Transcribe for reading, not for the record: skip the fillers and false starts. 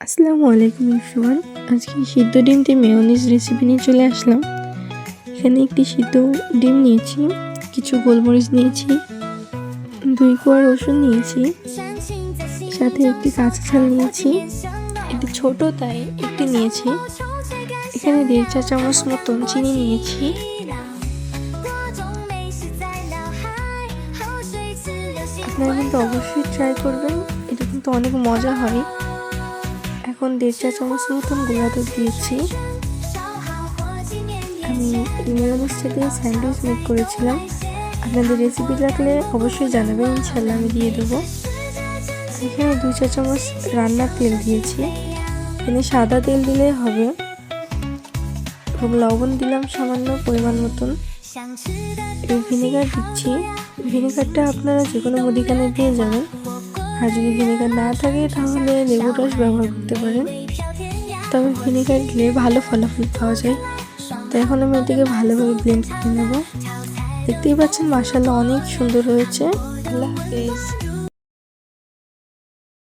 আসসালামু আলাইকুম এভরিওয়ান। আজকে সিদ্ধ ডিম দিয়ে মেয়োনিজ রেসিপি নিয়ে চলে আসলাম। এখানে একটি সিদ্ধ ডিম নিয়েছি, কিছু গোলমরিচ নিয়েছি, 2 কোয়া রসুন নিয়েছি, সাথে একটি কাঁচা ঝাল নিয়েছি। এটি ছোট তাই একটি নিয়েছি। এখানে 1.5 চা চামচ মতন চিনি নিয়েছি। আপনারা কিন্তু অবশ্যই ট্রাই করবেন, এটা কিন্তু অনেক মজা হয়। এখন 1.5 চা চামচ মতন গুঁড়া দুধ দিয়েছি। আমি মেয়োনিজ থেকে স্যান্ডউইচ মেক করেছিলাম, আপনাদের রেসিপি লাগলে অবশ্যই জানাবেন, ইনশাল্লাহ আমি দিয়ে দেবো। এখানে 2 চা চামচ রান্নার তেল দিয়েছি, এখানে সাদা তেল দিলে হবে। এবং লবণ দিলাম সামান্য পরিমাণ মতন। এই ভিনেগার দিচ্ছি, ভিনেগারটা আপনারা যে কোনো মুদিখানায় দিয়ে যাবেন, আর যদি ভিনেগার না থাকে তাহলে লেবুর রস ব্যবহার করতে পারেন, তবে ভিনেগার দিলে ভালো ফলাফল পাওয়া যায়। তো এখন আমি এটাকে ভালোভাবে ব্লেন্ড করে নেব। দেখতেই পাচ্ছেন মাশাআল্লাহ অনেক সুন্দর হয়েছে। আল্লাহ হাফেজ।